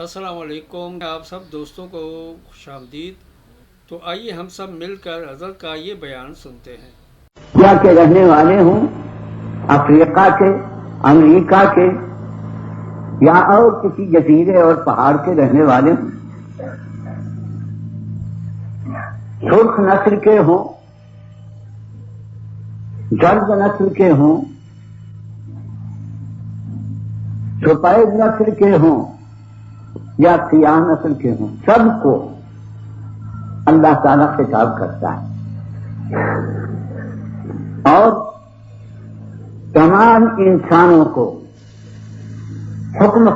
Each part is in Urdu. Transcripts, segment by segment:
السلام علیکم، آپ سب دوستوں کو خوش آمدید۔ تو آئیے ہم سب مل کر حضرت کا یہ بیان سنتے ہیں۔ کیا کے رہنے والے ہوں، افریقہ کے، امریکہ کے یا اور کسی جزیرے اور پہاڑ کے رہنے والے ہوں، سرخ نسل کے ہوں، زرد نسل کے ہوں، سفید نسل کے ہوں یا سیاہ نسل کے ہوں، سب کو اللہ تعالیٰ خطاب کرتا ہے اور تمام انسانوں کو حکم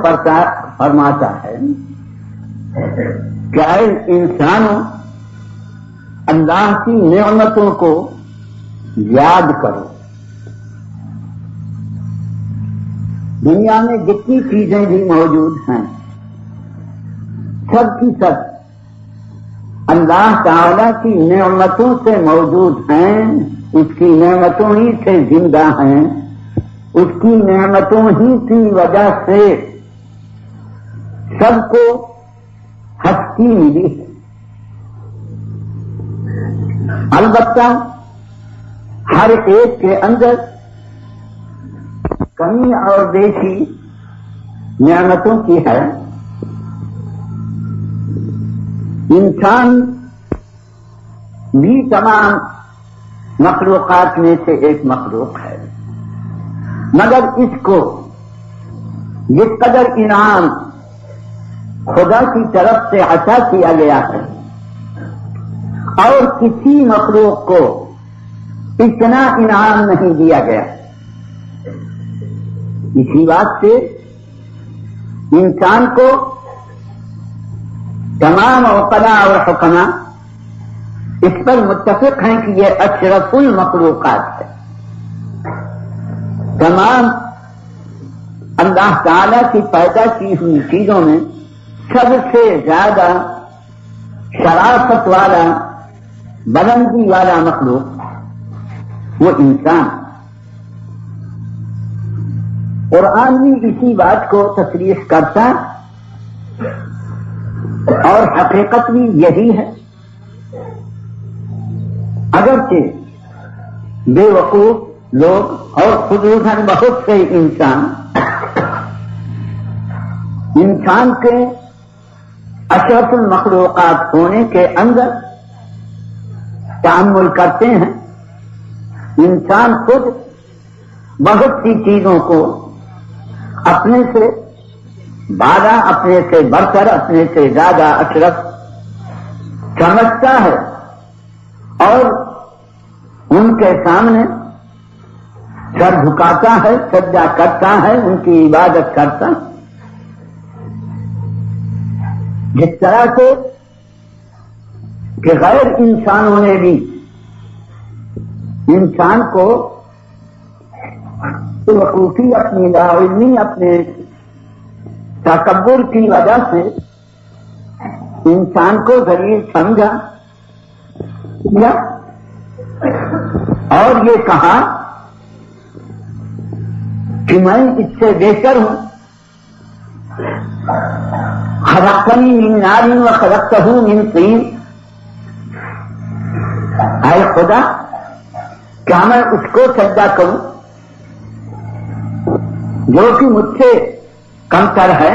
فرماتا ہے کہ اے انسانوں، اللہ کی نعمتوں کو یاد کرو۔ دنیا میں جتنی چیزیں بھی موجود ہیں سب کی سب اللہ تعالی کی نعمتوں سے موجود ہیں، اس کی نعمتوں ہی سے زندہ ہیں، اس کی نعمتوں ہی کی وجہ سے سب کو ہستی ملی ہے۔ البتہ ہر ایک کے اندر کمی اور بیشی نعمتوں کی ہے۔ انسان بھی تمام مخلوقات میں سے ایک مخلوق ہے، مگر اس کو جس قدر انعام خدا کی طرف سے عطا کیا گیا ہے اور کسی مخلوق کو اتنا انعام نہیں دیا گیا، اسی بات سے انسان کو تمام عقلاء اور حکماء اس پر متفق ہیں کہ یہ اشرف المخلوقات ہے۔ تمام اللہ تعالی کی پیدا کی ہوئی چیزوں میں سب سے زیادہ شرافت والا، بلندی والا مخلوق وہ انسان۔ قرآن بھی اسی بات کو تصریح کرتا اور حقیقت بھی یہی ہے، اگرچہ بے وقوف لوگ اور خصوصاً بہت سے انسان کے اشرف المخلوقات ہونے کے اندر تأمل کرتے ہیں۔ انسان خود بہت سی چیزوں کو اپنے سے بالا، اپنے سے برتر، اپنے سے زیادہ اشرف سمجھتا ہے اور ان کے سامنے سر جھکاتا ہے، سجدہ کرتا ہے، ان کی عبادت کرتا ہے۔ جس طرح سے کہ غیر انسانوں نے بھی انسان کو وقوفی، اپنی لاعلمی، اپنے تکبر کی وجہ سے انسان کو ذلیل سمجھا اور یہ کہا کہ میں اس سے بہتر ہوں۔ خلقتنی من نار وخلقتہ من طین، اے خدا کیا میں اس کو سجدہ کروں جو کہ مجھ سے کمتر ہے؟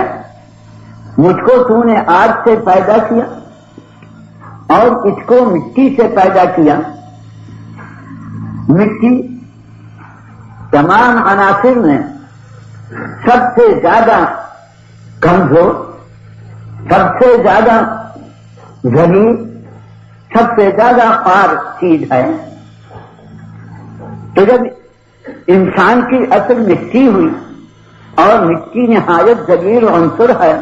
مجھ کو تو نے آگ سے پیدا کیا اور اس کو مٹی سے پیدا کیا۔ مٹی تمام عناصر میں سب سے زیادہ کمزور، سب سے زیادہ ذلیل، سب سے زیادہ خوار چیز ہے۔ تو جب انسان کی اصل مٹی ہوئی اور مٹی نہایت ذلیل عنصر ہے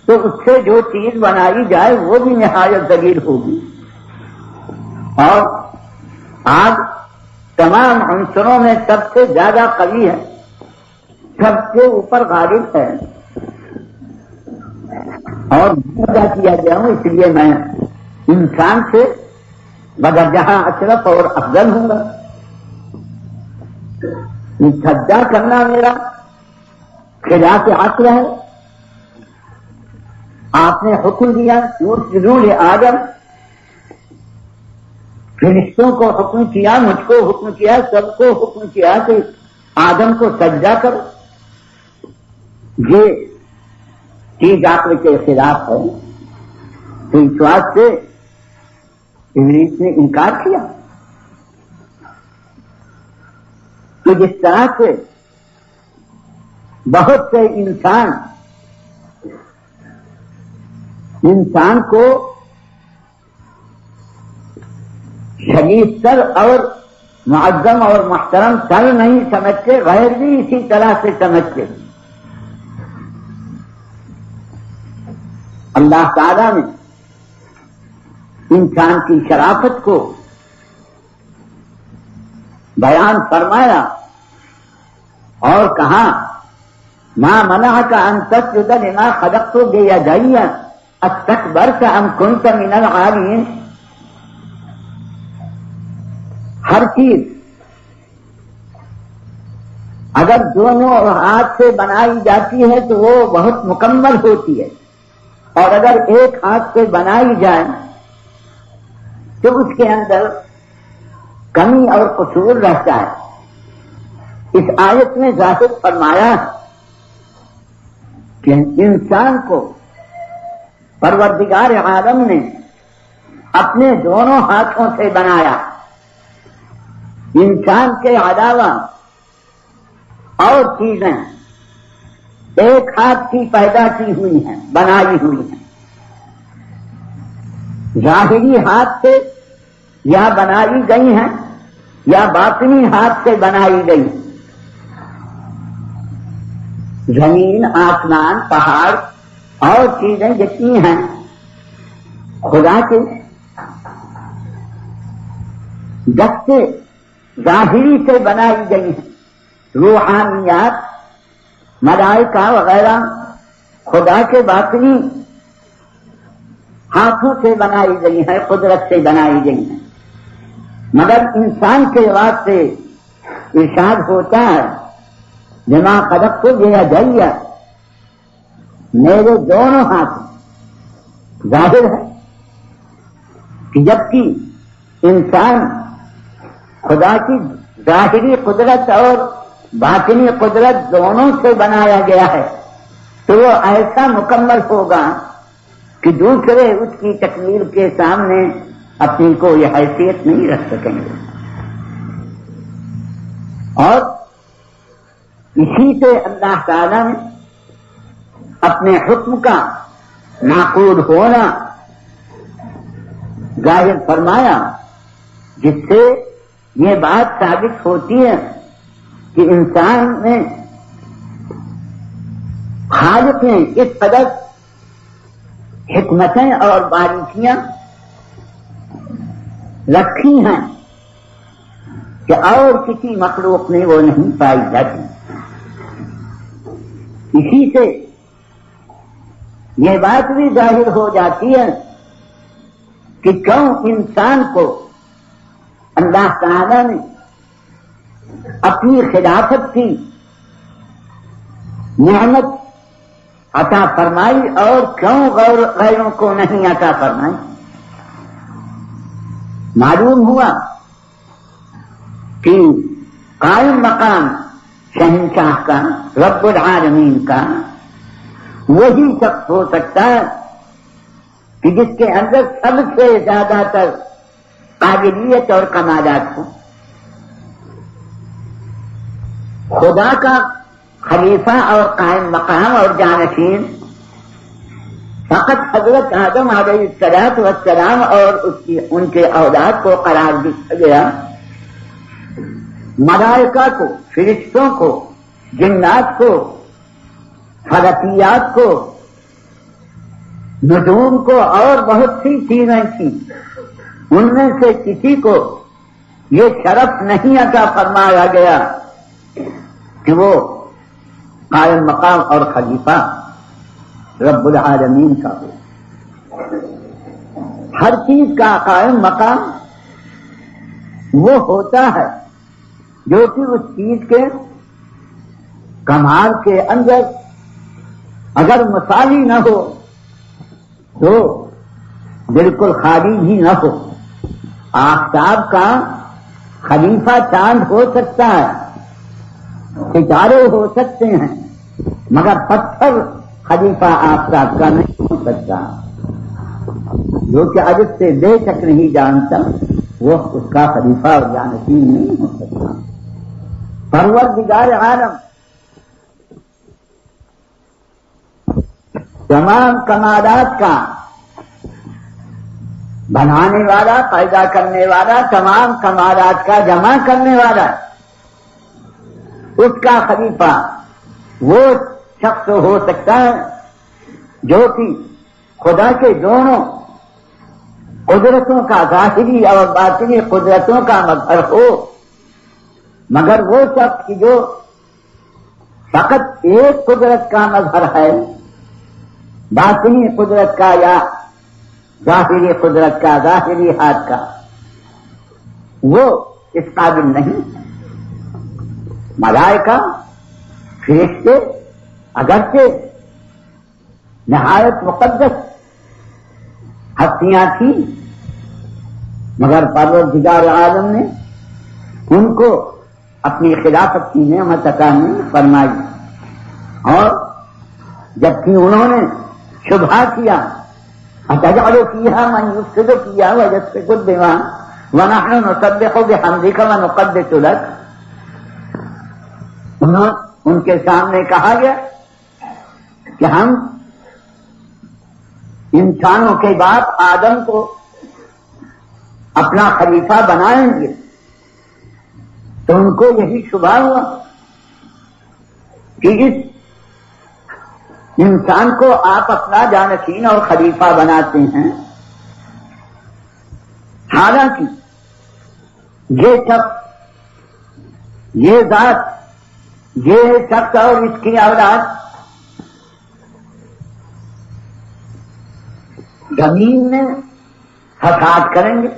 تو اس سے جو چیز بنائی جائے وہ بھی نہایت ذلیل ہوگی، اور آگ تمام عنصروں میں سب سے زیادہ قوی ہے، سب سے اوپر غالب ہے، اور پیدا کیا گیا ہوں، اس لیے میں انسان سے بدرجہ اشرف اور افضل ہوں گا۔ سجدہ کرنا میرا خلاف عقل ہے، آپ نے حکم دیا اسجدوا آدم، فرشتوں کو حکم کیا، مجھ کو حکم کیا، سب کو حکم کیا کہ آدم کو سجدہ کرو. یہ چیز عقل کے خلاف ہے، تو اس بات سے ابلیس نے انکار کیا. تو جس طرح سے بہت سے انسان کو شریف سر اور معظم اور محترم سر نہیں سمجھتے، غیر بھی اسی طرح سے سمجھتے. اللہ تعالیٰ نے انسان کی شرافت کو بیان فرمایا اور کہا ما منعك ان تسجد لما خلقت بيدي استكبرت ام كنت من العالين. ہر چیز اگر دونوں ہاتھ سے بنائی جاتی ہے تو وہ بہت مکمل ہوتی ہے، اور اگر ایک ہاتھ سے بنائی جائے تو اس کے اندر کمی اور قصور رہتا ہے. اس آیت میں ظاہر فرمایا کہ انسان کو پروردگار عالم نے اپنے دونوں ہاتھوں سے بنایا. انسان کے علاوہ اور چیزیں ایک ہاتھ کی پیدا کی ہوئی ہیں، بنائی ہوئی ہیں. ظاہری ہاتھ سے یا بنائی گئی ہیں یا باطنی ہاتھ سے بنائی گئی. زمین، آسمان، پہاڑ اور چیزیں جتنی ہیں خدا کے دست ظاہری سے بنائی گئی ہیں. روحانیات، ملائکہ وغیرہ خدا کے باطنی ہاتھوں سے بنائی گئی ہیں، قدرت سے بنائی گئی ہیں. مگر انسان کے واسطے ارشاد ہوتا ہے بما خلقت بيدي، میرے دونوں ہاتھ. ظاہر ہے کہ جبکہ انسان خدا کی ظاہری قدرت اور باطنی قدرت دونوں سے بنایا گیا ہے تو وہ ایسا مکمل ہوگا کہ دوسرے اس کی تکمیل کے سامنے اپنی کو یہ حیثیت نہیں رکھ سکیں گے. اور اسی سے اللہ تعالیٰ نے اپنے حکم کا معقول ہونا ظاہر فرمایا، جس سے یہ بات ثابت ہوتی ہے کہ انسان نے خالق نے اس قدر حکمتیں اور باریکیاں رکھی ہیں کہ اور کسی مخلوق میں وہ نہیں پائی جاتی. اسی سے یہ بات بھی ظاہر ہو جاتی ہے کہ کیوں انسان کو اللہ تعالی نے اپنی خلافت کی نعمت عطا فرمائی اور کیوں غیروں کو نہیں عطا فرمائی. معلوم ہوا کہ قائم مقام شہنشاہ کا، رب العالمین کا وہی شخص ہو سکتا ہے کہ جس کے اندر سب سے زیادہ تر قابلیت اور کمالات ہو. خدا کا خلیفہ اور قائم مقام اور جانشین فقط حضرت آدم علیہ السلام اور ان کے اولاد کو قرار دیا گیا. ملائکہ کو، فرشتوں کو، جنات کو، فلکیات کو، نجوم کو اور بہت سی چیزیں تھیں، ان میں سے کسی کو یہ شرف نہیں عطا فرمایا گیا کہ وہ قائم مقام اور خلیفہ رب العالمین کا ہو. ہر چیز کا قائم مقام وہ ہوتا ہے جو کہ اس چیز کے کمال کے اندر اگر مثالی نہ ہو تو بالکل خالی ہی نہ ہو. آفتاب کا خلیفہ چاند ہو سکتا ہے، ستارے ہو سکتے ہیں، مگر پتھر خلیفہ آفتاب کا نہیں ہو سکتا. جو کہ عجب سے بے شک نہیں جانتا وہ اس کا خلیفہ اور جانشین نہیں ہو سکتا. پروردگار عالم تمام کمالات کا بنانے والا، پیدا کرنے والا، تمام کمالات کا جمع کرنے والا، اس کا خلیفہ وہ شخص ہو سکتا ہے جو کہ خدا کے دونوں قدرتوں کا، ظاہری اور باطنی قدرتوں کا مظہر ہو، مگر وہ شخص کی جو فقط ایک قدرت کا مظہر ہے، باطنی قدرت کا یا ظاہری قدرت کا، ظاہری ہاتھ کا، وہ اس قابل نہیں. ملائکہ، فرشتے اگرچہ نہایت مقدس ہستیاں تھیں، مگر پروردگار عالم نے ان کو اپنی خلافت کی نعمت عطا نہیں فرمائی. اور جبکہ انہوں نے شبہ کیا، أتجعل فيها من يفسد فيها ويسفك الدماء ونحن نسبح بحمدك ونقدس لك، ان کے سامنے کہا گیا کہ ہم انسانوں کے باپ آدم کو اپنا خلیفہ بنائیں گے. تو ان کو یہی شبہ ہوا کہ اس انسان کو آپ اپنا جانشین اور خلیفہ بناتے ہیں، حالانکہ یہ شخص، یہ ذات، یہ شخص اور اس کی اولاد زمین میں فساد کریں گے،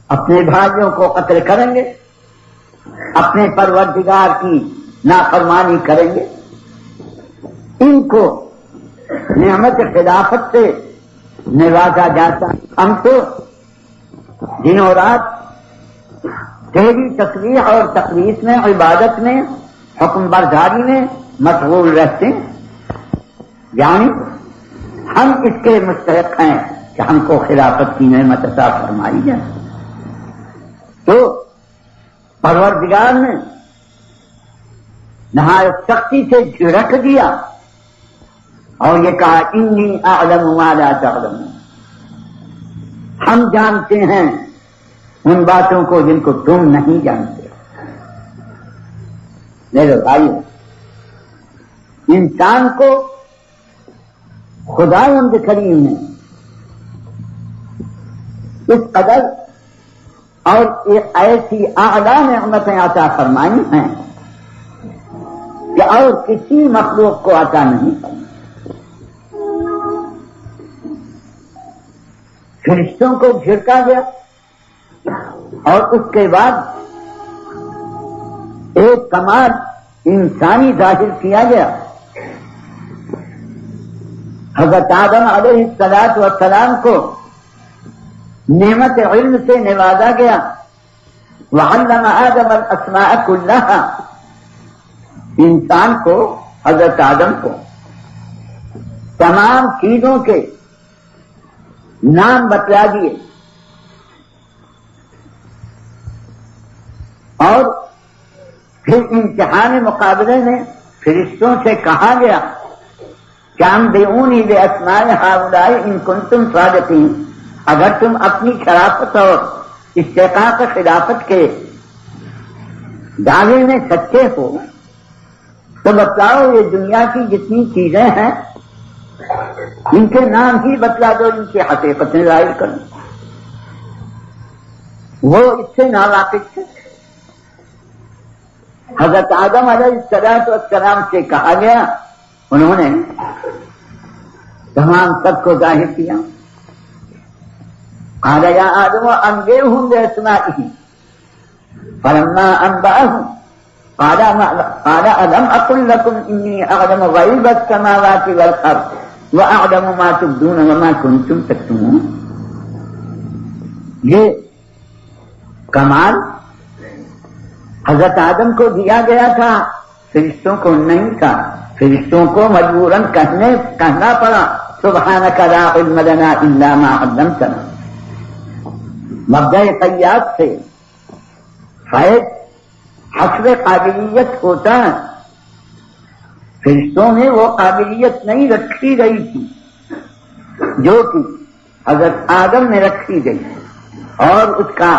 اپنے بھائیوں کو قتل کریں گے، اپنے پروردگار کی نافرمانی کریں گے. ان کو نعمت خلافت سے نوازا جاتا. ہم تو دنوں رات تیری تسبیح اور تقدیس میں، عبادت میں، حکم برداری میں مشغول رہتے ہیں، یعنی ہم اس کے مستحق ہیں کہ ہم کو خلافت کی نعمت عطا فرمائی جائے. تو پروردگار نے نہایت سختی سے جھڑک دیا اور یہ کہا انی اعلم ما لا تعلمون، ہم جانتے ہیں ان باتوں کو جن کو تم نہیں جانتے. میرے بھائی، انسان کو خداوند کریم نے اس قدر اور ایک ایسی اعلیٰ نعمتیں عطا فرمائی ہیں کہ اور کسی مخلوق کو عطا نہیں فرمائی. فرشتوں کو جھڑکا گیا اور اس کے بعد ایک کمال انسانی ظاہر کیا گیا. حضرت آدم علیہ السلام کو نعمت علم سے نوازا گیا. وعلم آدم الاسماء كلها، انسان کو، حضرت آدم کو تمام چیزوں کے نام بتلا دیے اور پھر امتحان مقابلے میں فرشتوں سے کہا گیا کہ انبئونی باسماء ہؤلاء ان کنتم صادقین، اگر تم اپنی شرافت اور استحقاق خلافت کے دعوے میں سچے ہو تو بتلاؤ یہ دنیا کی جتنی چیزیں ہیں ان کے نام ہی بتلا دو، ان کی حقیقتیں ظاہر کرو. وہ اس سے ناواقف تھے. حضرت آدم علیہ السلام سے کہا گیا، انہوں نے تمام سب کو ظاہر کیا. قال یا آدم انبئهم باسمائهم فلما انبأهم قال الم اقل لكم انی اعلم غیب السماوات والارض وَأَعْلَمُ مَا تُبْدُونَ وَمَا كُنتُمْ تَكْتُمُونَ. یہ کمال حضرت آدم کو دیا گیا تھا، فرشتوں کو نہیں تھا. فرشتوں کو مجبوراً کہنا پڑا سبحانک لا علم لنا الا ما علمتنا. مبدأ فیاض سے فیض حسب قابلیت ہوتا ہے. فرشتوں میں وہ قابلیت نہیں رکھی گئی تھی جو کہ حضرت آدم میں رکھی گئی، اور اس کا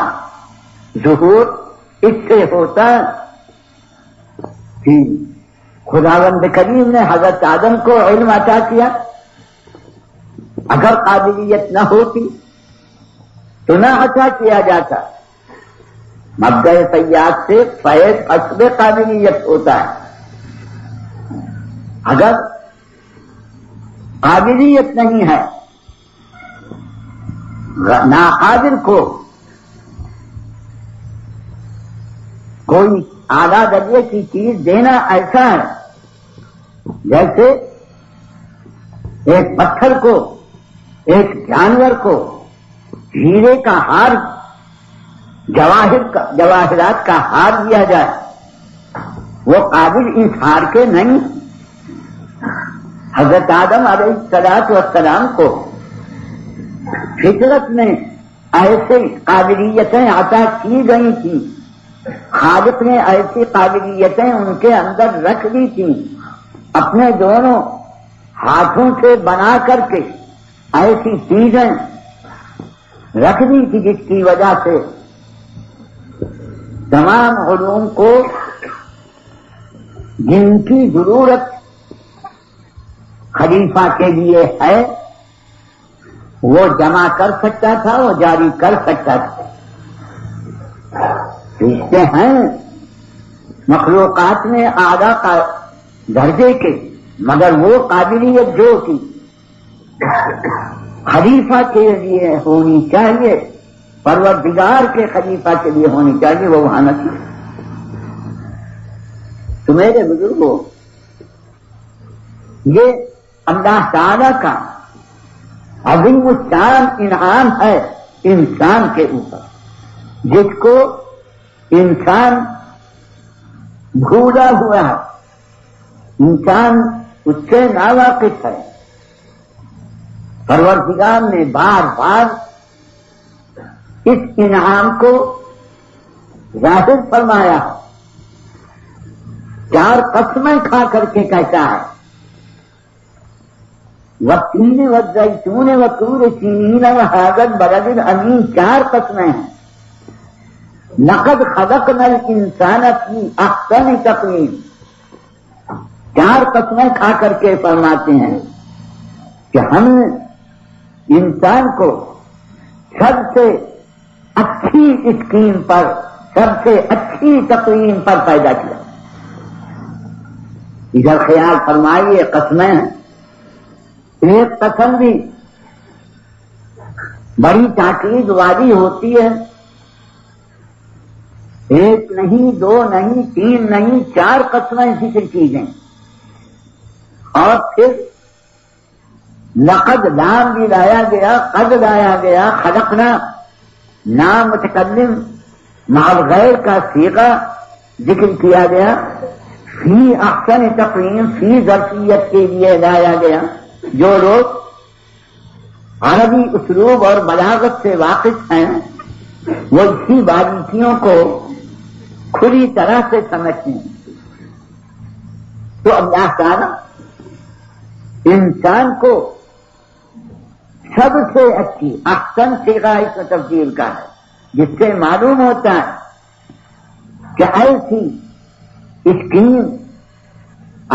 ظہور اس سے ہوتا کہ خداوند کریم نے حضرت آدم کو علم عطا کیا. اگر قابلیت نہ ہوتی تو نہ عطا کیا جاتا. مبدأ فیاض سے فیض حسب قابلیت ہوتا ہے. اگر قابلیت نہیں ہے، ناقادر کو کوئی اعلیٰ درجے کی چیز دینا ایسا ہے جیسے ایک پتھر کو، ایک جانور کو ہیرے کا ہار، جواہرات کا ہار دیا جائے. وہ قابل اس ہار کے نہیں. حضرت آدم علیہ السلام کو فطرت میں ایسی قابلیتیں عطا کی گئی تھیں. خالق نے ایسی قابلیتیں ان کے اندر رکھ دی تھیں، اپنے دونوں ہاتھوں سے بنا کر کے ایسی چیزیں رکھ دی تھی جس کی وجہ سے تمام علوم کو جن کی ضرورت خلیفہ کے لیے ہے وہ جمع کر سکتا تھا، وہ جاری کر سکتا تھا. رشتے ہیں مخلوقات میں اعلیٰ کا درجے کے، مگر وہ قابلیت جو کہ خلیفہ کے لیے ہونی چاہیے، پروردگار کے خلیفہ کے لیے ہونی چاہیے، وہ وہاں نہ تھی. تو میرے بزرگوں، یہ اللہ تعالی کا عظیم الشان انعام ہے انسان کے اوپر، جس کو انسان بھولا ہوا ہے، انسان اس سے ناواقف ہے. پروردگار نے بار بار اس انعام کو ظاہر فرمایا. 4 قسمیں کھا کر کے کہتا ہے والتین والزیتون وطور سینین وہذا البلد الامین. 4 قسمیں ہیں. لقد خلقنا الانسان فی احسن تقویم. 4 قسمیں کھا کر کے فرماتے ہیں کہ ہم نے انسان کو سب سے اچھی اسکیم پر، سب سے اچھی تقویم پر پیدا کیا. ادھر خیال فرمائیے، قسمیں ہیں. ایک قسم بھی بڑی تاکید والی ہوتی ہے. ایک نہیں، 2 نہیں، 3 نہیں، 4 قسمیں ذکر کی گئیں. اور پھر لقد لام بھی لایا گیا، قد لایا گیا، خلقنا نام متکلم مع الغیر کا صیغہ ذکر کیا گیا. فی احسن تقویم فی ظرفیت کے لیے لایا گیا. جو لوگ عربی اسلوب اور بلاغت سے واقف ہیں وہ اسی باریکیوں کو کھلی طرح سے سمجھتے ہیں. تو اللہ تعالی انسان کو سب سے اچھی احسن صیغہ اس میں تبدیل کا ہے، جس سے معلوم ہوتا ہے کہ ایسی اسکیم،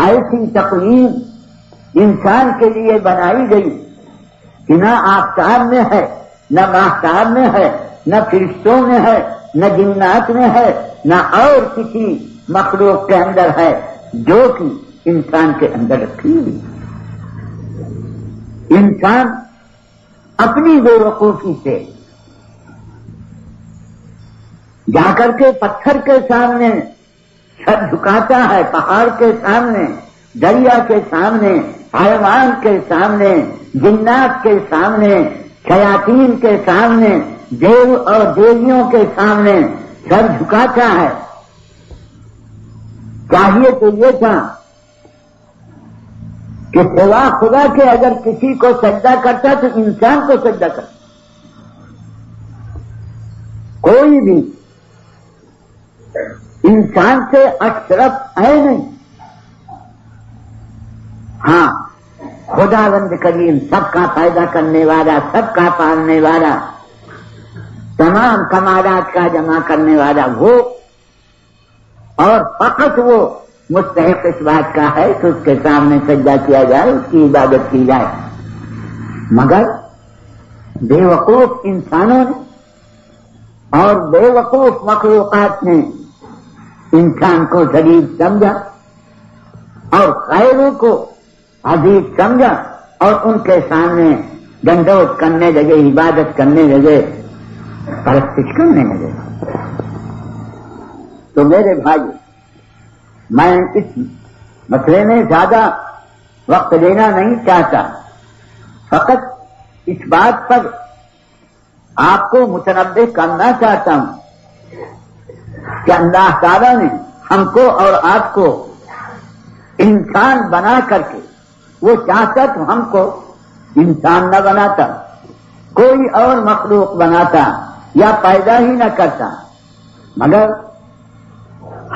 ایسی تقویم انسان کے لیے بنائی گئی کہ نہ آفتاب میں ہے، نہ ماہتاب میں ہے، نہ فرشتوں میں ہے، نہ جنات میں ہے، نہ اور کسی مخلوق کے اندر ہے، جو کہ انسان کے اندر رکھی ہوئی. انسان اپنی بے وقوفی سے جا کر کے پتھر کے سامنے سر جھکاتا ہے، پہاڑ کے سامنے، دریا کے سامنے، حیوان کے سامنے، جنات کے سامنے، شیاطین کے سامنے، دیو اور دیویوں کے سامنے سر جھکاتا ہے۔ چاہیے تو یہ تھا کہ سوا خدا کے اگر کسی کو سجدہ کرتا تو انسان کو سجدہ کرتا، کوئی بھی انسان سے اشرف ہے نہیں۔ ہاں، خداوند کریم سب کا پیدا کرنے والا، سب کا پالنے والا، تمام کمالات کا جمع کرنے والا وہ، اور فقط وہ مستحق اس بات کا ہے کہ اس کے سامنے سجدہ کیا جائے، اس کی عبادت کی جائے۔ مگر بے وقوف انسانوں نے اور بے وقوف مخلوقات نے انسان کو ذلیل سمجھا اور غیروں کو عزیز سمجھا اور ان کے سامنے ڈنڈوت کرنے لگے، عبادت کرنے لگے، پرستش کرنے لگے۔ تو میرے بھائی، میں اس مسئلے میں زیادہ وقت لینا نہیں چاہتا، فقط اس بات پر آپ کو متنبہ کرنا چاہتا ہوں کہ اللہ تعالیٰ نے ہم کو اور آپ کو انسان بنا کر کے، وہ چاہتا تو ہم کو انسان نہ بناتا، کوئی اور مخلوق بناتا یا پیدا ہی نہ کرتا، مگر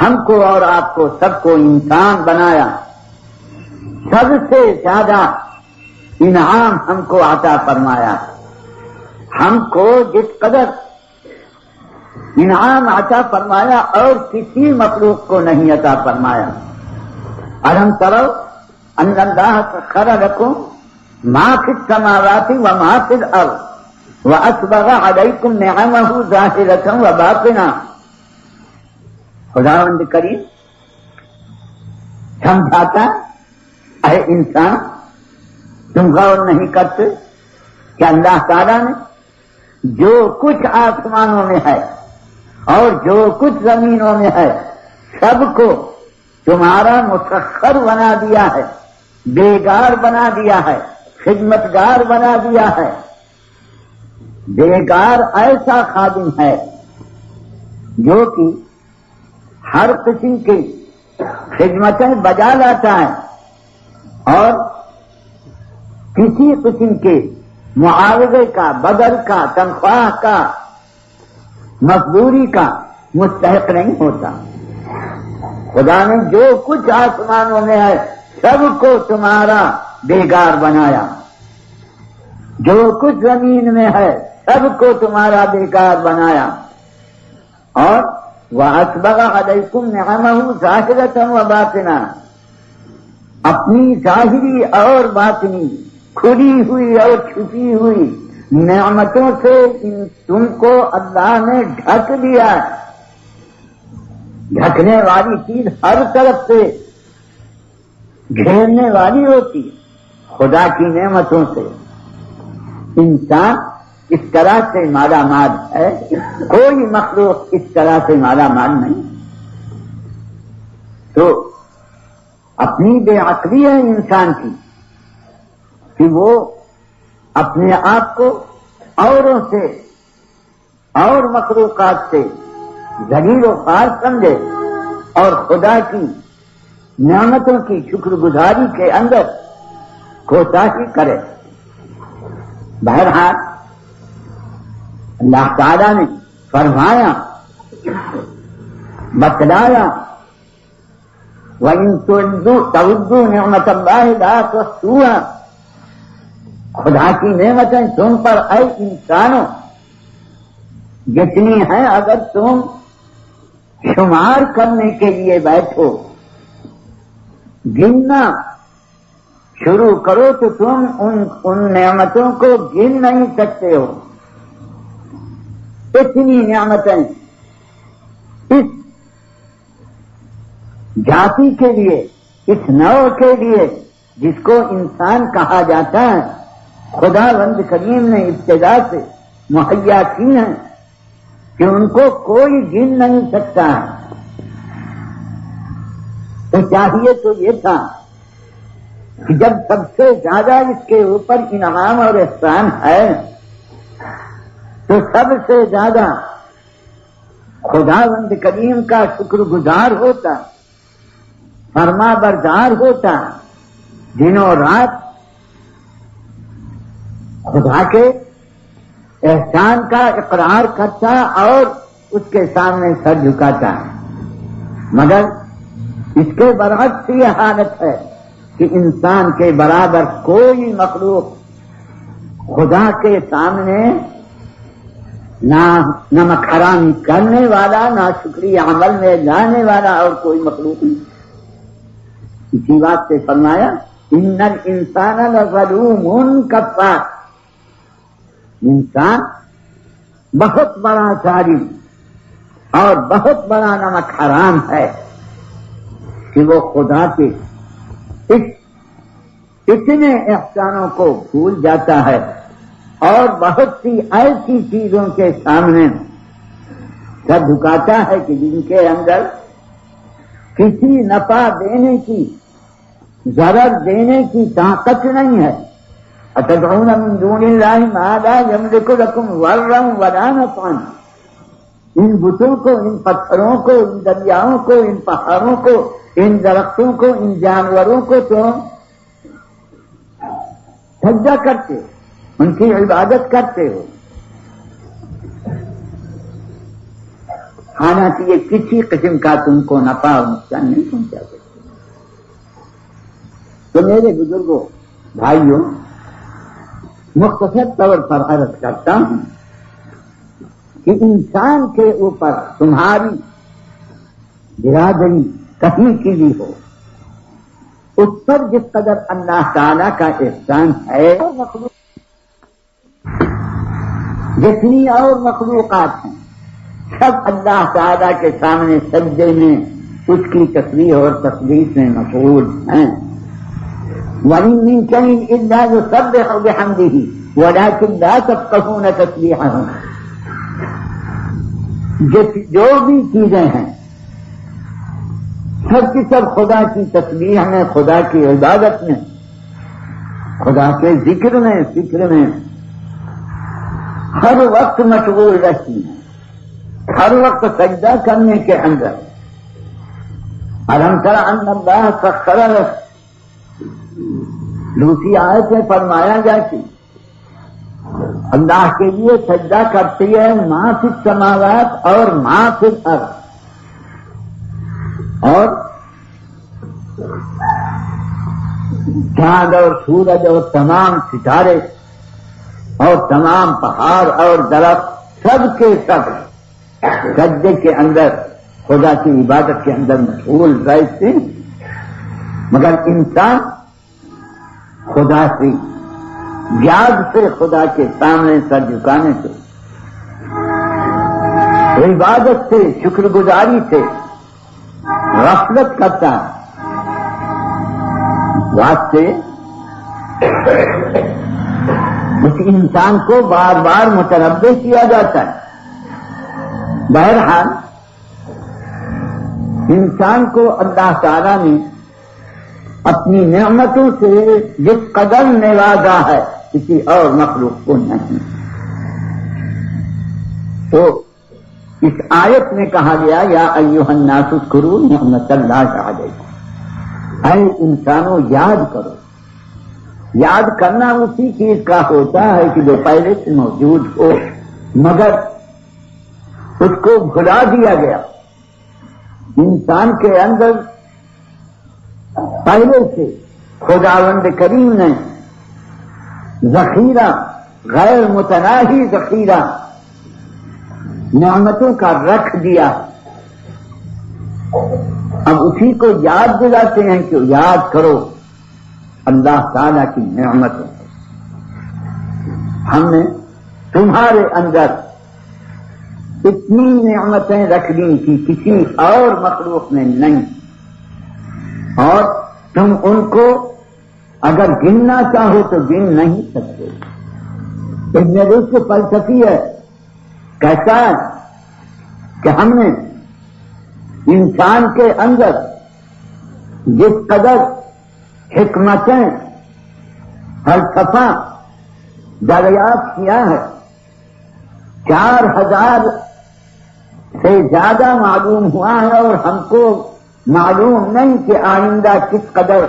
ہم کو اور آپ کو سب کو انسان بنایا۔ سب سے زیادہ انعام ہم کو عطا فرمایا۔ ہم کو جس قدر انعام عطا فرمایا اور کسی مخلوق کو نہیں عطا فرمایا۔ الم تروا ان اللہ سخر لکم ما فی السماوات وما فی الارض واسبغ علیکم نعمہ ظاہرۃ وباطنہ۔ خداوند کریم سمجھاتا، اے انسان تم غور نہیں کرتے کہ اللہ تعالیٰ نے جو کچھ آسمانوں میں ہے اور جو کچھ زمینوں میں ہے سب کو تمہارا مسخر بنا دیا ہے، بیگار بنا دیا ہے، خدمتگار بنا دیا ہے۔ بیگار ایسا خادم ہے جو کہ ہر قسم کی خدمتیں بجا لاتا ہے اور کسی قسم کے معاوضے کا، بدل کا، تنخواہ کا، مزدوری کا مستحق نہیں ہوتا۔ خدا نے جو کچھ آسمانوں میں ہے سب کو تمہارا بیگار بنایا، جو کچھ زمین میں ہے سب کو تمہارا بیگار بنایا، اور وَأَسْبَغَ عَلَيْكُمْ نِعَمَهُ ظَاهِرَةً وَبَاطِنًا، اپنی ظاہری اور باطنی، کھلی ہوئی اور چھپی ہوئی نعمتوں سے تم کو اللہ نے ڈھک دیا ہے۔ ڈھکنے والی چیز ہر طرف سے گھیرنے والی ہوتی ہے، خدا کی نعمتوں سے۔ انسان اس طرح سے مالا مال ہے، کوئی مخلوق اس طرح سے مالا مال نہیں۔ تو اپنی بے عقلی ہے انسان کی کہ وہ اپنے آپ کو اوروں سے اور مخلوقات سے ذلیل و خوار سمجھے اور خدا کی نعمتوں کی شکر گزاری کے اندر کوتاہی کرے۔ بہرحال اللہ تعالیٰ نے فرمایا، بتلایا، وَإِن تَعُدُّوا نِعْمَتَ اللَّهِ لَا تُحْصُوهَا۔ خدا کی نعمتیں تم پر اے انسانوں جتنی ہیں اگر تم شمار کرنے کے لیے بیٹھو، گننا شروع کرو تو تم ان نعمتوں کو گن نہیں سکتے ہو۔ اتنی نعمتیں اس جاتی کے لیے، اس نوع کے لیے جس کو انسان کہا جاتا ہے، خداوند کریم نے ابتدا سے مہیا کی ہیں کہ ان کو کوئی گن نہیں سکتا ہے۔ تو چاہیے تو یہ تھا کہ جب سب سے زیادہ اس کے اوپر انعام اور احسان ہے تو سب سے زیادہ خداوند کریم کا شکر گزار ہوتا، فرما بردار ہوتا، دنوں رات خدا کے احسان کا اقرار کرتا اور اس کے سامنے سر جھکاتا ہے۔ مگر اس کے برعکس یہ حالت ہے کہ انسان کے برابر کوئی مخلوق خدا کے سامنے نہ نمک حرامی کرنے والا، نہ شکریہ عمل میں لانے والا اور کوئی مخلوق نہیں۔ اسی بات سے فرمایا ان الانسان لظلوم کفار، انسان بہت بڑا ظالم اور بہت بڑا نمک حرام ہے کہ وہ خدا کے اتنے احسانوں کو بھول جاتا ہے اور بہت سی ایسی چیزوں کے سامنے سر جھکاتا ہے کہ جن کے اندر کسی نفع دینے کی، ضرر دینے کی طاقت نہیں ہے۔ اتدعون من دون اللہ ما لا یملک لکم ضرا ولا نفعا، ان بتوں کو، ان پتھروں کو، ان دریاؤں کو، ان پہاڑوں کو، ان درختوں کو، ان جانوروں کو تو سجدہ کرتے، ان کی عبادت کرتے ہو، حالانکہ یہ کسی قسم کا تم کو نفع اور نقصان نہیں پہنچا سکتے۔ تو میرے بزرگوں، بھائیوں، مختصر طور پر عرض کرتا ہوں کہ انسان کے اوپر تمہاری برادری کہیں کی بھی ہو، اس پر جس قدر اللہ تعالی کا احسان ہے، جتنی اور مخلوقات ہیں سب اللہ تعالی کے سامنے سجدے میں اس کی تسبیح اور تقدیس میں مشغول ہیں۔ وَإِن مِّن شَيْءٍ إِلَّا يُسَبِّحُ بِحَمْدِهِ وَلَٰكِن لَّا تَفْقَهُونَ تَسْبِيحَهُمْ، جو بھی چیزیں ہیں سب کی سب خدا کی تسبیح میں، خدا کی عبادت میں، خدا کے ذکر میں، فکر میں ہر وقت مشغول رہتی ہیں، ہر وقت سجدہ کرنے کے اندر۔ أَلَمْ تَرَ أَنَّ اللَّهَ سَخَّرَ لَكُم، دوسری آیت میں فرمایا گیا کہ اللہ کے لیے سجدہ کرتی ہے ما فی السماوات اور ما فی الارض، اور چاند اور سورج اور تمام ستارے اور تمام پہاڑ اور درخت سب کے سب سجدے کے اندر، خدا کی عبادت کے اندر مشغول رہتے، مگر انسان خدا سے یاد سے، خدا کے سامنے سر جھکانے سے، عبادت سے، شکر گزاری سے غفلت کرتا ہے۔ واسطے اس انسان کو بار بار متنبہ کیا جاتا ہے۔ بہرحال انسان کو اللہ تعالیٰ نے اپنی نعمتوں سے جس قدر نوازا ہے کسی اور مخلوق کو نہیں۔ تو اس آیت میں کہا گیا یا ایھا الناس اذکروا نعمت اللہ علیکم، اے انسانوں یاد کرو۔ یاد کرنا اسی چیز کا ہوتا ہے کہ جو پہلے سے موجود ہو مگر اس کو بھلا دیا گیا۔ انسان کے اندر پہلے سے خداوند کریم نے ذخیرہ، غیر متناہی ذخیرہ نعمتوں کا رکھ دیا، اب اسی کو یاد دلاتے ہیں کہ یاد کرو اللہ تعالی کی نعمتوں۔ ہم نے تمہارے اندر اتنی نعمتیں رکھ دی کہ کسی اور مخلوق میں نہیں، اور تم ان کو اگر گننا چاہو تو گن نہیں سکتے۔ ابن رشد فلسفی ہے، کہتا ہے کہ ہم نے انسان کے اندر جس قدر حکمتیں فلسفہ دریافت کیا ہے. 4000 سے زیادہ معلوم ہوا ہے اور ہم کو معلوم نہیں کہ آئندہ کس قدر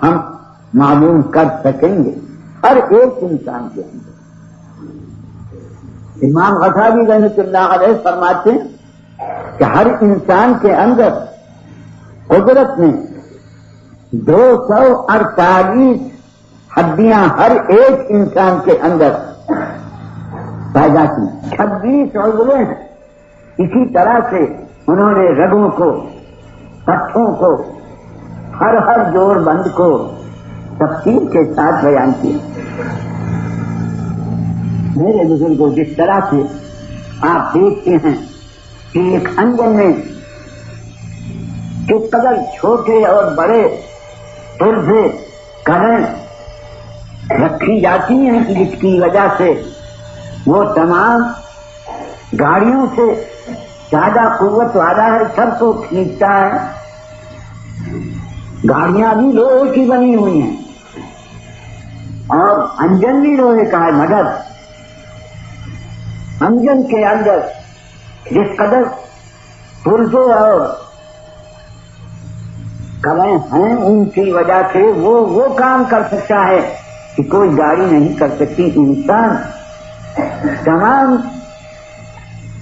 ہم معلوم کر سکیں گے ہر ایک انسان کے اندر. امام غزالی رحمۃ اللہ علیہ فرماتے ہیں کہ ہر انسان کے اندر قدرت نے 248 ہڈیاں ہر ایک انسان کے اندر پیدا کی. 26 عضلیں ہیں. اسی طرح سے انہوں نے رگوں کو، پٹھوں کو، ہر جوڑ بند کو تفصیل کے ساتھ بیان کیا. میرے بزرگوں، جس طرح سے آپ دیکھتے ہیں کہ ایک انجن میں کس قدر چھوٹے اور بڑے پرزے کریں رکھی جاتی ہیں کہ جس کی وجہ سے وہ تمام گاڑیوں سے زیادہ قوت والا ہے، سب کو کھینچتا ہے. گاڑیاں بھی لوہے کی بنی ہوئی ہیں اور انجن بھی لوہے کا ہے، مگر انجن کے اندر جس قدر پرزے اور کلیں ہیں ان کی وجہ سے وہ کام کر سکتا ہے کہ کوئی گاڑی نہیں کر سکتی. انسان تمام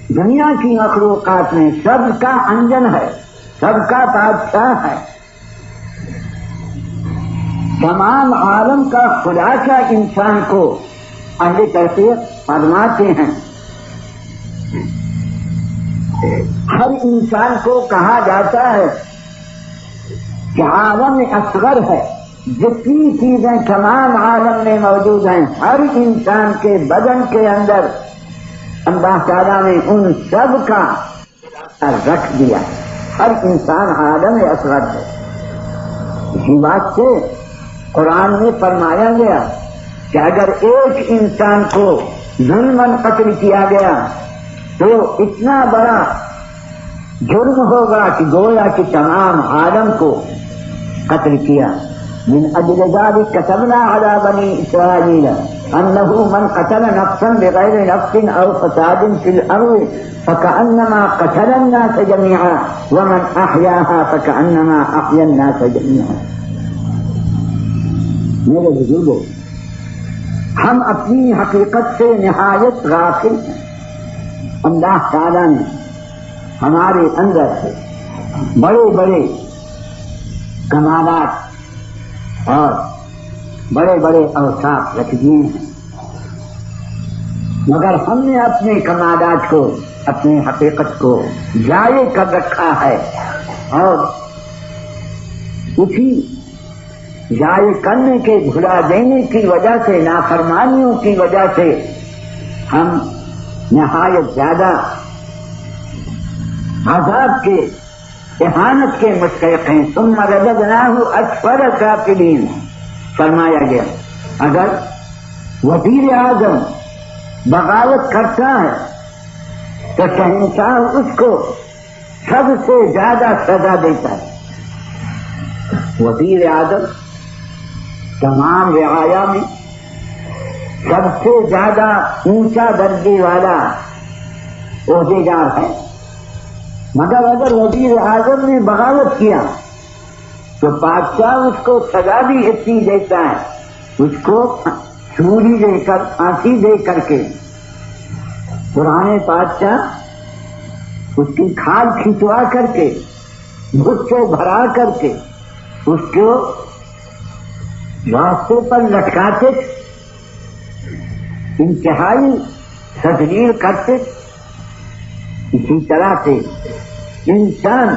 دنیا کی مخلوقات میں سب کا انجن ہے، سب کا بادشاہ ہے. تمام عالم کا خلاصہ انسان کو اہل تربیت فرماتے ہیں. ہر انسان کو کہا جاتا ہے کہ عالم اصغر ہے. جتنی چیزیں تمام عالم میں موجود ہیں ہر انسان کے بدن کے اندر اللہ تعالیٰ نے ان سب کا رکھ دیا. ہر انسان عالم اصغر ہے. اسی بات سے قرآن میں فرمایا گیا کہ اگر ایک انسان کو ظلماً قتل کیا گیا تو اتنا بڑا جرم ہوگا کہ گویا کہ تمام عالم کو قتل کیا. من اجل ذلك كتبنا على بني اسرائيل انه من قتل نفسا بغير نفس او فساد في الارض فكانما قتل الناس جميعا ومن احياها فكانما احيا الناس جميعا. میرے بزرگوں، ہم اپنی حقیقت سے نہایت غافل ہیں. اللہ تعالیٰ نے ہمارے اندر بڑے بڑے کمالات اور بڑے بڑے اوصاف رکھ دیے ہیں، مگر ہم نے اپنے کمالات کو، اپنے حقیقت کو ضائع کر رکھا ہے اور اسی ضائع کرنے کے، بھلا دینے کی وجہ سے، نافرمانیوں کی وجہ سے ہم نہایت زیادہ عذاب کے، اہانت کے مستحق ہیں. ثم رددناہ اسفل سافلین فرمایا گیا. اگر وزیر اعظم بغاوت کرتا ہے تو شہنشاہ اس کو سب سے زیادہ سزا دیتا ہے. وزیر اعظم تمام رعایا میں سب سے زیادہ اونچا درجے والا عہدیدار ہے، مگر اگر وزیر اعظم نے بغاوت کیا تو بادشاہ اس کو سزا بھی اتنی دیتا ہے، اس کو سولی دے کر، پھانسی دے کر کے پرانے بادشاہ اس کی کھال کھینچوا کر کے، بھت سے بھرا کر کے اس کو راستے پر لٹکاتے، انتہائی تذلیل کرتے. اسی طرح سے انسان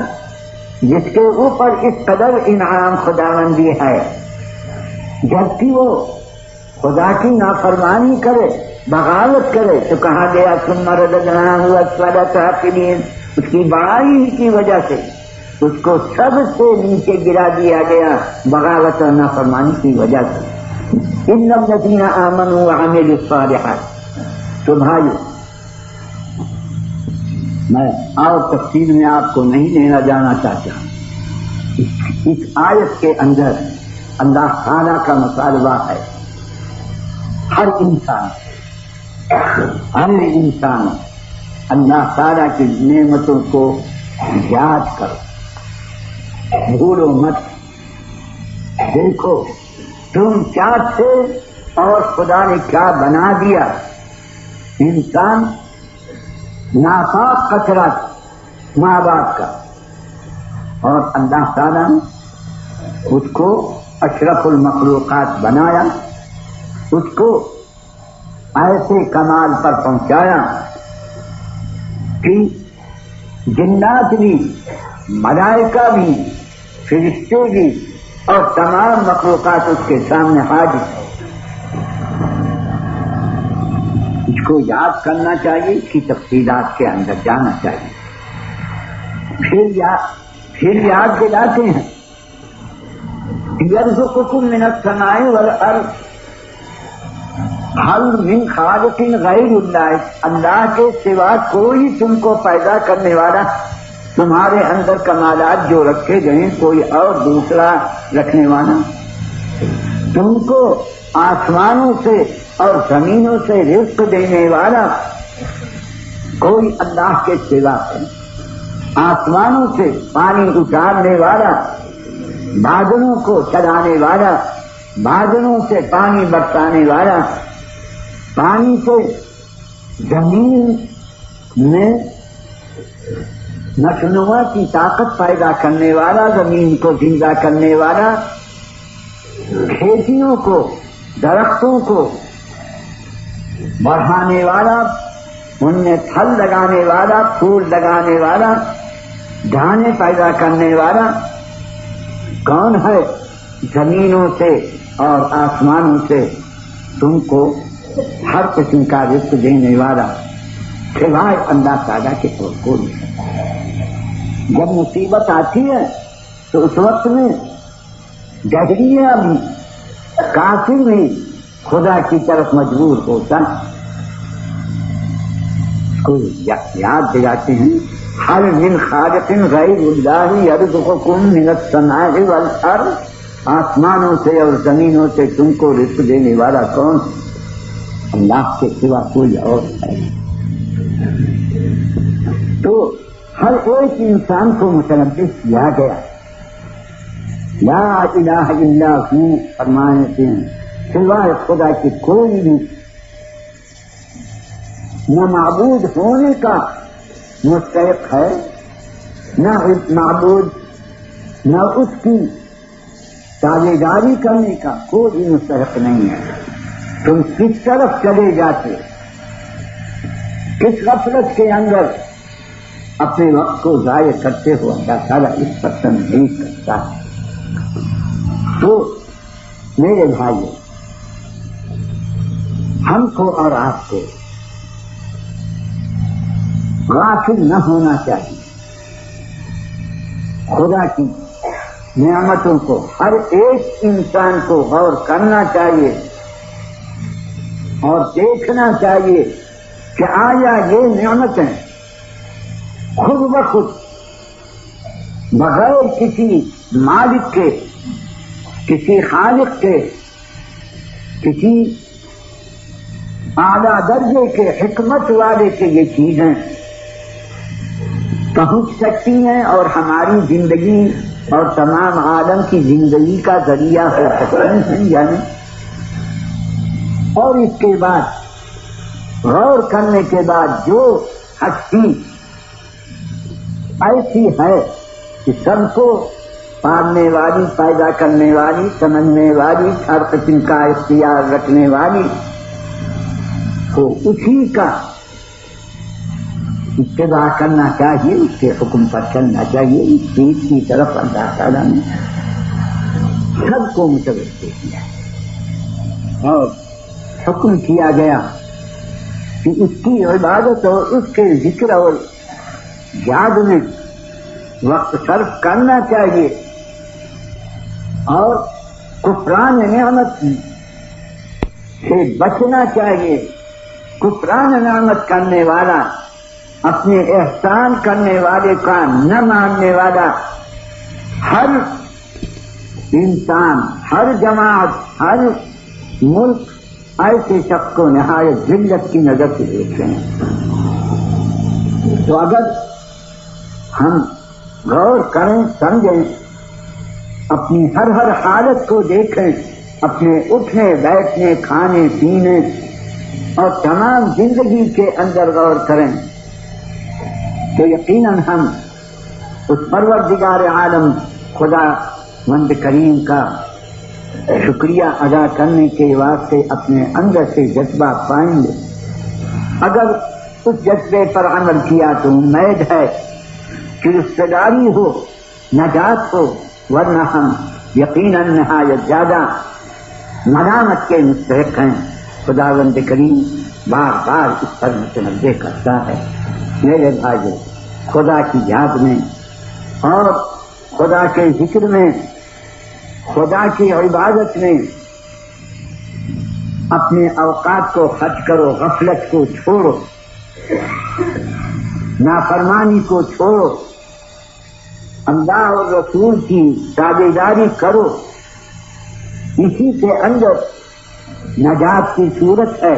جس کے اوپر اس قدر انعام خداوندی ہے، جبکہ وہ خدا کی نافرمانی کرے، بغاوت کرے، تو کہا گیا ثم رددناہ اسفل سافلین. اس کی بڑائی کی وجہ سے اس کو سب سے نیچے گرا دیا گیا، بغاوت اور نافرمانی کی وجہ سے. ان الذین آمنوا وعملوا الصالحات. تو بھائی، میں اور تفصیل میں آپ کو نہیں لینا جانا چاہتا. اس آیت کے اندر اللہ تعالیٰ کا مطالبہ ہے ہر انسان اللہ تعالیٰ کی نعمتوں کو یاد کرو، بھولو مت۔ دیکھو تم کیا تھے اور خدا نے کیا بنا دیا۔ انسان ناپاک کچرا ماں باپ کا، اور اللہ تعالیٰ نے اس کو اشرف المخلوقات بنایا، اس کو ایسے کمال پر پہنچایا کہ جنات بھی، ملائکہ بھی، فرشتے بھی اور تمام مخلوقات اس کے سامنے حاضر ہیں۔ اس کو یاد کرنا چاہیے، اس کی تفصیلات کے اندر جانا چاہیے، پھر یاد دلاتے ہیں یرزقکم من السماء والارض هل من خالق غیر اللہ، اللہ کے سوا کوئی تم کو پیدا کرنے والا، تمہارے اندر کمالات جو رکھے گئے کوئی اور دوسرا رکھنے والا، تم کو آسمانوں سے اور زمینوں سے رزق دینے والا کوئی اللہ کے سوا ہے، آسمانوں سے پانی اتارنے والا، بادلوں کو چلانے والا، بادلوں سے پانی برسانے والا، پانی سے زمین میں نشوونما کی طاقت پیدا کرنے والا، زمین کو زندہ کرنے والا، کھیتیوں کو، درختوں کو بڑھانے والا، ان میں پھل لگانے والا، پھول لگانے والا، دانے پیدا کرنے والا کون ہے؟ زمینوں سے اور آسمانوں سے تم کو ہر قسم کا رزق دینے والا سوائے اللہ تعالیٰ کے اور کوئی نہیں۔ جب مصیبت آتی ہے تو اس وقت میں دہریہ بھی، کافر بھی خدا کی طرف مجبور ہوتا ہے۔ کو یاد دلاتے ہیں هل من خالق غیر اللہ یرزقکم من السماء والارض، آسمانوں سے اور زمینوں سے تم کو رزق دینے والا کون؟ اللہ کے سوا کوئی اور ہے۔ تو ہر ایک انسان کو متنبہ کیا گیا، لا الہ الا ہو فرمانے ہیں سوائے خدا کے کوئی بھی نہ معبود ہونے کا مستحق ہے، نہ معبود، نہ اس کی تابعداری کرنے کا کوئی مستحق نہیں ہے۔ تم کس طرف چلے جاتے، کس غفلت کے اندر اپنے وقت کو ضائع کرتے ہو، اللہ تعالیٰ اس پر پسند نہیں کرتا۔ تو میرے بھائیو، ہم کو اور آپ کو غافل نہ ہونا چاہیے، خدا کی نعمتوں کو ہر ایک انسان کو غور کرنا چاہیے اور دیکھنا چاہیے کہ آیا یہ نعمتیں خود بخود بغیر کسی مالک کے، کسی خالق کے، کسی اعلیٰ درجے کے حکمت والے کے یہ چیزیں پہنچ سکتی ہیں اور ہماری زندگی اور تمام عالم کی زندگی کا ذریعہ ہو سکتی ہیں یا نہیں؟ اور اس کے بعد غور کرنے کے بعد جو ہستی ایسی ہے کہ سب کو پالنے والی، پیدا کرنے والی، سمجھنے والی، ہر قسم کا اختیار رکھنے والی، تو اسی کا اتباع کرنا چاہیے، اس کے حکم پر چلنا چاہیے۔ اس چیز کی طرف اللہ تعالیٰ نے سب کو متوجہ کیا اور حکم کیا گیا کہ اس کی عبادت اور اس کے ذکر اور یاد میں وقت صرف کرنا چاہیے اور کفران نعمت سے بچنا چاہیے۔ کفران نعمت کرنے والا، اپنے احسان کرنے والے کا نہ ماننے والا، ہر انسان، ہر جماعت، ہر ملک ایسے شخص کو نہایت ذلت کی نظر سے دیکھتے ہیں۔ تو اگر ہم غور کریں، سمجھیں، اپنی ہر حالت کو دیکھیں، اپنے اٹھنے بیٹھنے کھانے پینے اور تمام زندگی کے اندر غور کریں تو یقیناً ہم اس پروردگار عالم خدا وند کریم کا شکریہ ادا کرنے کے واسطے اپنے اندر سے جذبہ پائیں گے۔ اگر اس جذبے پر عمل کیا تو امید ہے کہ رشتہ ہو، نجات ہو، ورنہ ہم یقیناً نہایت زیادہ ملامت کے مستحق ہیں۔ خداوند کریم بار بار اس پر متنبہ کرتا ہے۔ میرے بھائیو، خدا کی یاد میں اور خدا کے ذکر میں، خدا کی عبادت میں اپنے اوقات کو خرچ کرو، غفلت کو چھوڑو، نافرمانی کو چھوڑو، اللہ اور رسول کی تابعداری کرو۔ اسی کے اندر نجات کی صورت ہے،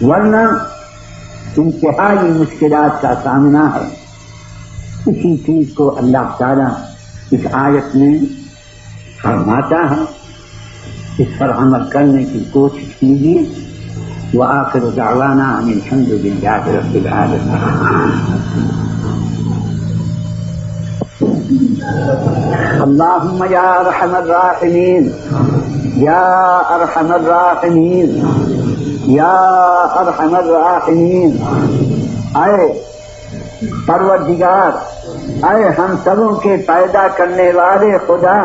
ورنہ انتہائی مشکلات کا سامنا ہے۔ اسی چیز کو اللہ تعالیٰ اس آیت میں فرماتا ہے، اس پر عمل کرنے کی کوشش کیجیے۔ وآخر دعوانا ان الحمد للہ رب العالمین۔ اللہم یا ارحم الراحمین، یا ارحم الراحمین، یا ارحم الراحمین، اے پروردگار، اے ہم سبوں کے پیدا کرنے والے خدا،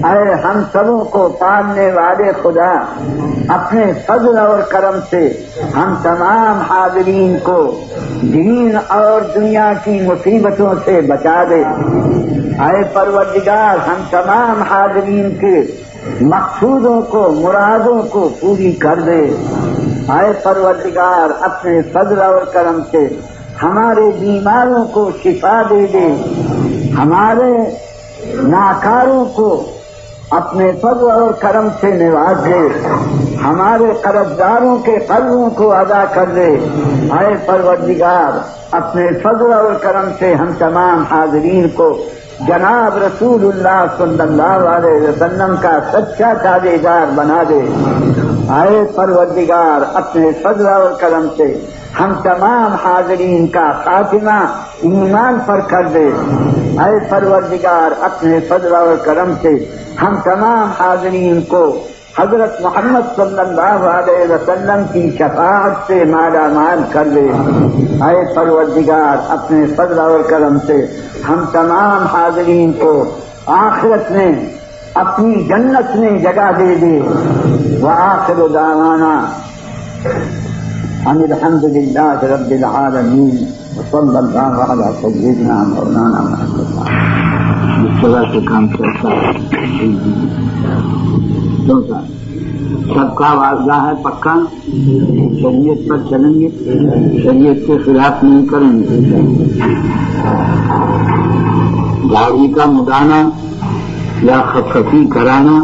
اے ہم سبوں کو پالنے والے خدا، اپنے فضل اور کرم سے ہم تمام حاضرین کو دین اور دنیا کی مصیبتوں سے بچا دے۔ اے پروردگار، ہم تمام حاضرین کے مقصودوں کو، مرادوں کو پوری کر دے۔ اے پروردگار، اپنے فضل اور کرم سے ہمارے بیماروں کو شفا دے دے، ہمارے ناکاروں کو اپنے فضل اور کرم سے نواز دے، ہمارے قرضداروں کے قرضوں کو ادا کر دے۔ اے پروردگار، اپنے فضل اور کرم سے ہم تمام حاضرین کو جناب رسول اللہ صلی اللہ علیہ وسلم کا سچا تابعدار بنا دے۔ اے پروردگار، اپنے فضل اور کرم سے ہم تمام حاضرین کا خاتمہ ایمان پر کر دے۔ اے پروردگار، اپنے فضل اور کرم سے ہم تمام حاضرین کو حضرت محمد صلی اللہ علیہ وسلم کی شفاعت سے مالا مال کر دے۔ اے پروردگار، اپنے فضل اور کرم سے ہم تمام حاضرین کو آخرت میں اپنی جنت میں جگہ دے دے۔ وآخر دعوانا ان الحمد للہ رب العالمین وصلی اللہ علی سیدنا مولانا محمد۔ اس طرح سے کام کرتا ہے سب کا واضح ہے، پکا شریعت پر چلیں گے، شریعت کے خلاف نہیں کریں گے۔ داڑھی کا مڈانا یا خفخفی کرانا،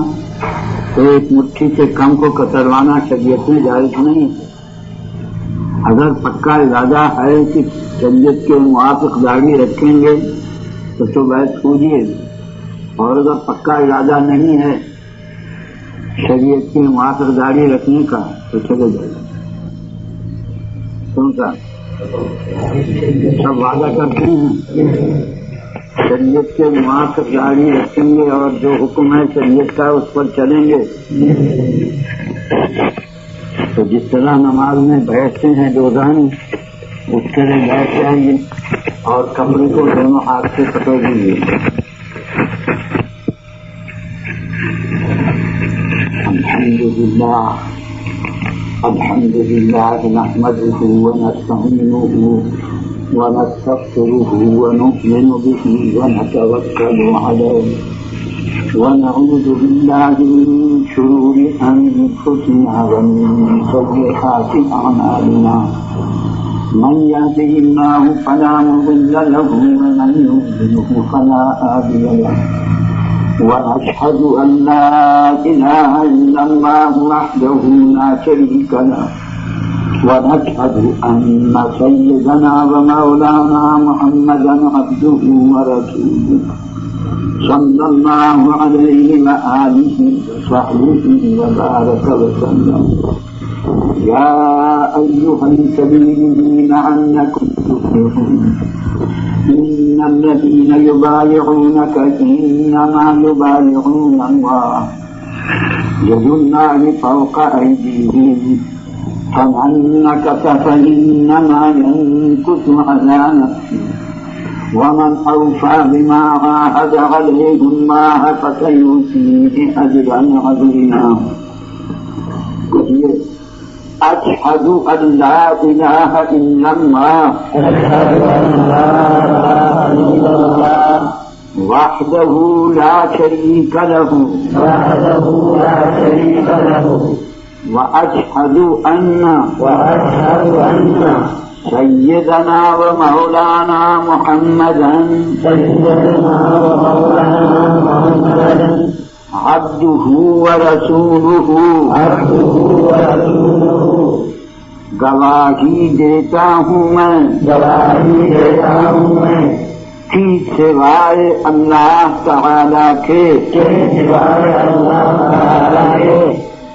تو ایک مٹھی سے کم کو کتروانا شریعت میں جائز نہیں ہے۔ اگر پکا ارادہ ہے کہ شریعت کے موافق داڑھی رکھیں گے تو بیعت کیجیے، اور اگر پکا ارادہ نہیں ہے شریعت کے موافق داڑھی رکھنے کا تو چلے جائے۔ کون سا سب وعدہ کرتے ہیں شریعت کے موافق داڑھی رکھیں گے اور جو حکم ہے شریعت کا اس پر چلیں گے۔ تو جس طرح نماز میں بیٹھتے ہیں روزانہ، اس طرح بیٹھ جائیں گے اور کمرے کو دونوں ہاتھ سے پکڑ لیجیے۔ الحمد للہ نحمده ونستعینه ونستغفره ونؤمن به ونتوکل علیہ ونعوذ باللہ من شرور انفسنا ومن سیئات اعمالنا، من يهده الله فلا مضل له ومن يضلل فلا هادي له، وأشهد أن لا إله إلا الله وحده لا شريك له ونشهد أن سيدنا ومولانا محمدا عبده ورسوله صلى الله عليه وآله وصحبه وبارك وسلم. يا أيها الكريمين أنكم تفلحون. إن الذين يبايعونك إنما يبايعون الله يد الله فوق أيديهم فمن نكث فإنما ينكث على نفسه ومن أوفى بما عاهد عليه الله فسيؤتيه أجرا عظيما. أشهد أن لا إله إلا الله وحده لا شريك له وأشهد أن سيدنا ومولانا محمدا عبده ورسوله. گواہی دیتا ہوں میں کہ سوائے اللہ تعالی کے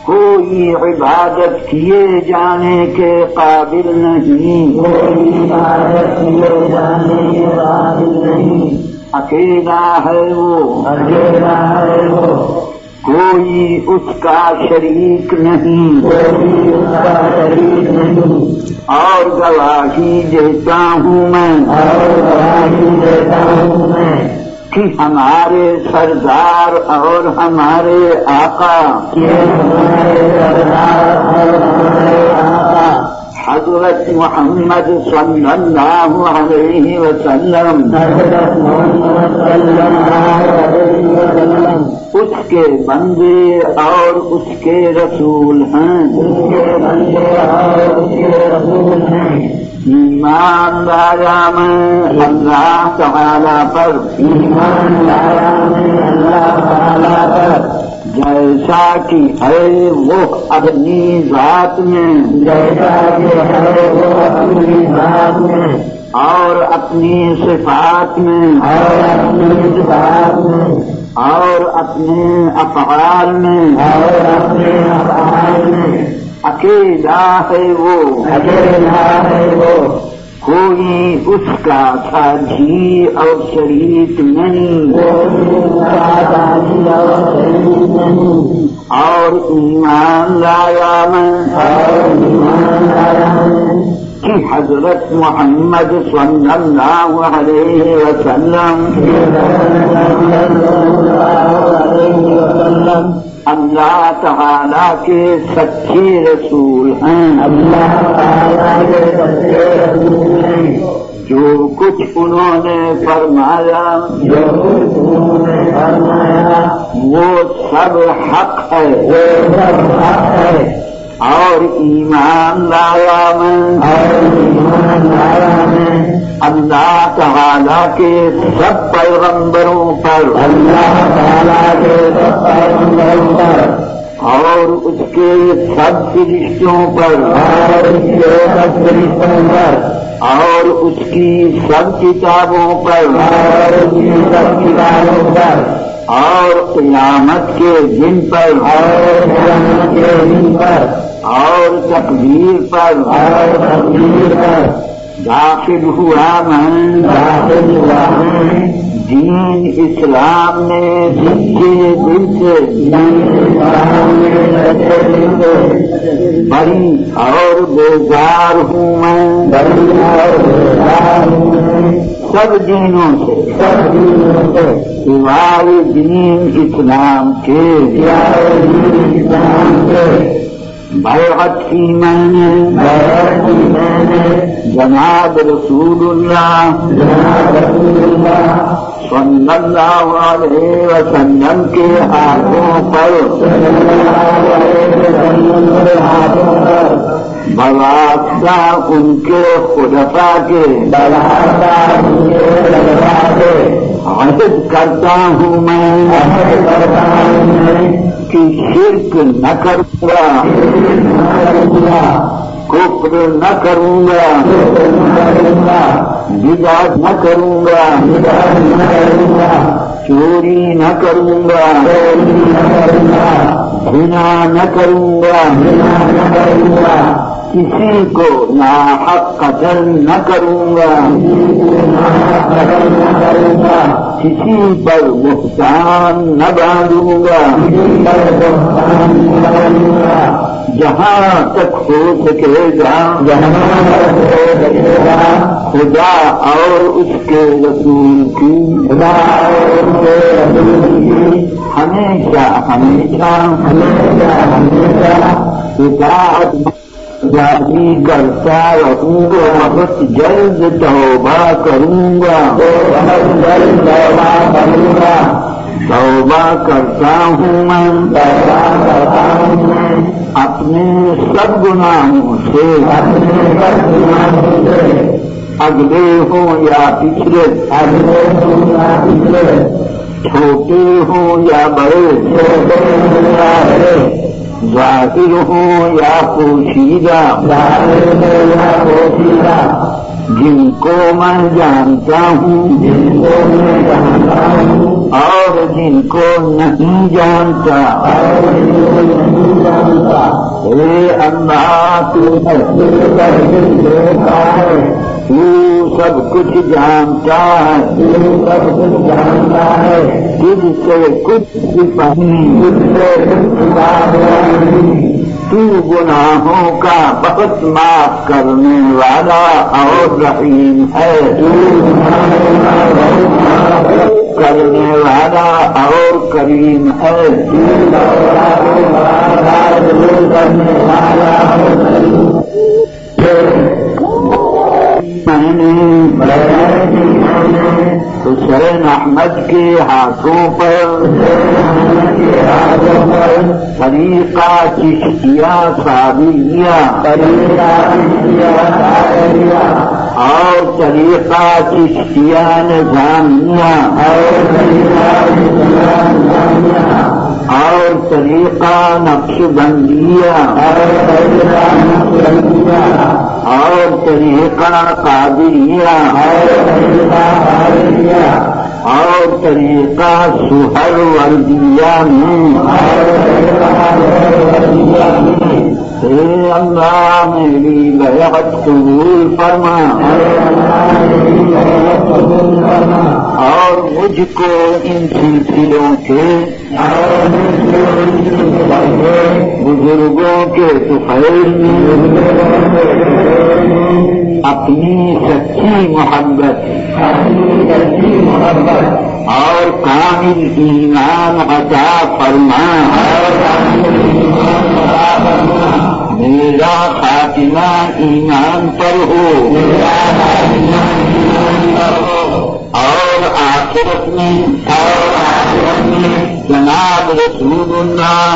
کوئی عبادت کیے جانے کے قابل نہیں. اکیلا ہے وہ کوئی اس کا شریک نہیں. اور گواہی دیتا ہوں میں کہ ہمارے سردار اور ہمارے آقا حضرت محمد صلی اللہ علیہ وسلم اس کے بندے اور اس کے رسول ہیں. ایمان لایا میں اللہ تعالی پر جیسا کہ ہے وہ اپنی ذات میں اور اپنی صفات میں اور اپنے افعال میں اکیلا ہے وہ کوئی اس کا ساتھی اور شریک نہیں. اور ایمان لایا میں کہ حضرت محمد صلی اللہ علیہ وسلم اللہ تعالی کے سچے رسول ہیں. جو کچھ انہوں نے فرمایا وہ سب حق ہے. اور ایمان لایا میں اللہ تعالی کے سب پیغمبروں پر اور اس کے سب فرشتوں پر اور اس کی سب کتابوں پر اور قیامت کے دن پر اور تقدیر پر داخل ہوا میں. دین اسلام میں سچے دل سے بڑی اور بیزار ہوں میں سب دینوں سے سوائے دین اسلام کے. بیعت کی میں نے جناب رسول اللہ صلی اللہ علیہ وسلم کے ہاتھوں پر بواسطہ ان کے خلفاء کے عہد کرتا ہوں میں کہ شرک نہ کروں گا، کفر نہ کروں گا، بدعت نہ کروں گا، چوری نہ کروں گا، زنا نہ کروں گا، کسی کو ناحق قتل نہ کروں گا، کسی پر بہتان نہ باندھوں گا، جہاں تک ہو سکے گا خدا اور اس کے رسول کی ہمیشہ اطاعت جاری کرتا رہوں گا، بہت جلد توبہ کروں گا، توبہ کرتا ہوں میں اپنے سب گناہوں سے، اگلے ہوں یا پچھلے، چھوٹے ہوں یا بڑے، ظاہر ہوں یا پوشیدہ، جن کو میں جانتا ہوں اور جن کو نہیں جانتا، اے اللہ تو سب کچھ جانتا ہے، تجھ سے کچھ تو گناہوں کا بہت معاف کرنے والا اور رحیم ہے، کرنے والا اور کریم ہے۔ میں نے حسین احمد کے ہاتھوں پر طریقہ چشتیہ صابریہ اور طریقہ چشتیہ نظامیہ اور طریقہ نقشبندیہ اور طریقہ قادریہ اور طریقہ سہر وردیہ میں، اے اللہ میری بیعت قبول فرما اور مجھ کو ان سلسلوں کے بزرگوں کے طفیل میں اپنی سچی محبت اور کامل ایمان عطا فرما، میرا خاتمہ ایمان پر ہو اور آخرت میں جناب رسول اللہ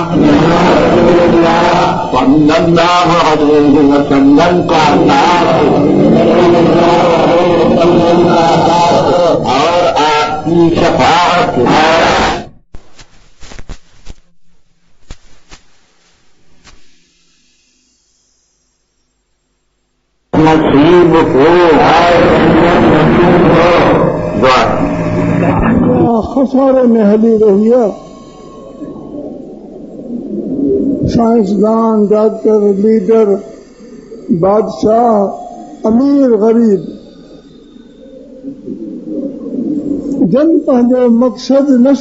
صلی اللہ علیہ وسلم کا نام اور آپ کی شفاعت نصیب ہو۔ خسارے میں حلی رہیا، سائنسدان، ڈاکٹر، لیڈر، بادشاہ، امیر، غریب، جن پنجو مقصد نہ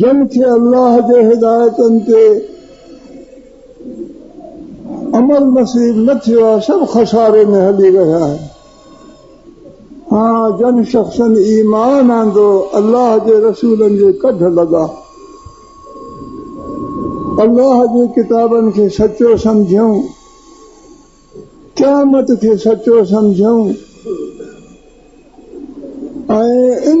جن کے اللہ کے ہدایتن تے عمل نصیب نہ تھیا، سب خسارے میں ہلی رہا ہے۔ ہاں جن شخصن ایمان آندو اللہ کے رسولن کے کڈ لگا، اللہ کی کتابن کے سچو سمجھوں، قیامت کے سچو سمجھوں، ان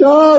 4